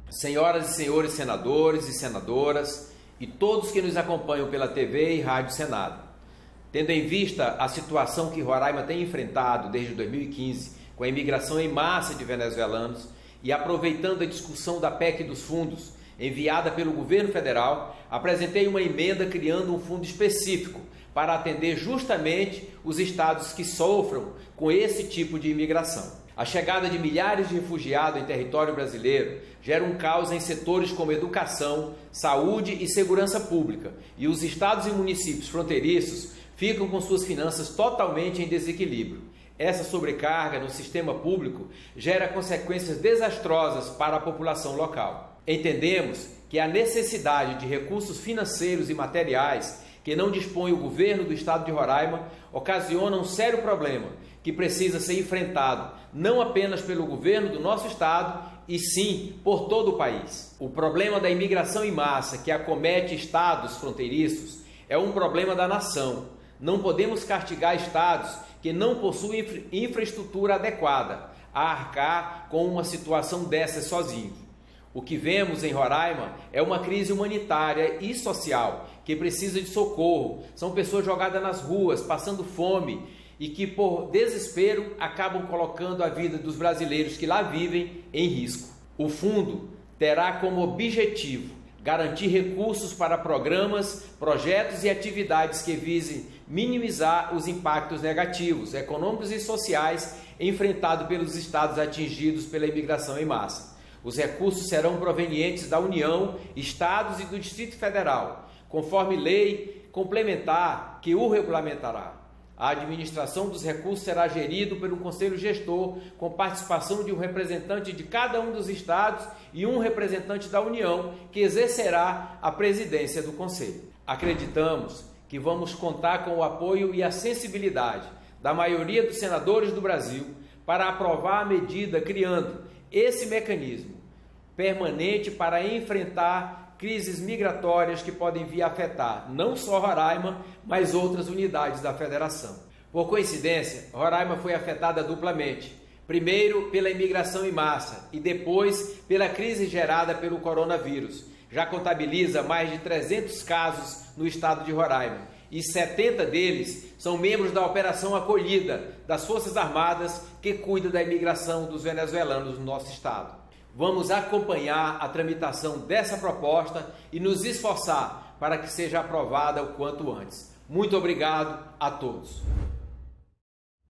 senhoras e senhores senadores e senadoras e todos que nos acompanham pela TV e Rádio Senado. Tendo em vista a situação que Roraima tem enfrentado desde 2015 com a imigração em massa de venezuelanos e aproveitando a discussão da PEC dos fundos enviada pelo governo federal, apresentei uma emenda criando um fundo específico para atender justamente os estados que sofram com esse tipo de imigração. A chegada de milhares de refugiados em território brasileiro gera um caos em setores como educação, saúde e segurança pública, e os estados e municípios fronteiriços ficam com suas finanças totalmente em desequilíbrio. Essa sobrecarga no sistema público gera consequências desastrosas para a população local. Entendemos que a necessidade de recursos financeiros e materiais que não dispõe o governo do estado de Roraima ocasiona um sério problema que precisa ser enfrentado não apenas pelo governo do nosso estado, e sim por todo o país. O problema da imigração em massa que acomete estados fronteiriços é um problema da nação. Não podemos castigar estados que não possuem infraestrutura adequada a arcar com uma situação dessas sozinhos. O que vemos em Roraima é uma crise humanitária e social que precisa de socorro. São pessoas jogadas nas ruas, passando fome e que, por desespero, acabam colocando a vida dos brasileiros que lá vivem em risco. O fundo terá como objetivo garantir recursos para programas, projetos e atividades que visem minimizar os impactos negativos, econômicos e sociais enfrentados pelos estados atingidos pela imigração em massa. Os recursos serão provenientes da União, estados e do Distrito Federal, conforme lei complementar que o regulamentará. A administração dos recursos será gerida por um conselho gestor com participação de um representante de cada um dos estados e um representante da União, que exercerá a presidência do conselho. Acreditamos que vamos contar com o apoio e a sensibilidade da maioria dos senadores do Brasil para aprovar a medida criando esse mecanismo permanente para enfrentar crises migratórias que podem vir a afetar não só Roraima, mas outras unidades da federação. Por coincidência, Roraima foi afetada duplamente. Primeiro pela imigração em massa e depois pela crise gerada pelo coronavírus. Já contabiliza mais de 300 casos no estado de Roraima e 70 deles são membros da Operação Acolhida das Forças Armadas que cuida da imigração dos venezuelanos no nosso estado. Vamos acompanhar a tramitação dessa proposta e nos esforçar para que seja aprovada o quanto antes. Muito obrigado a todos.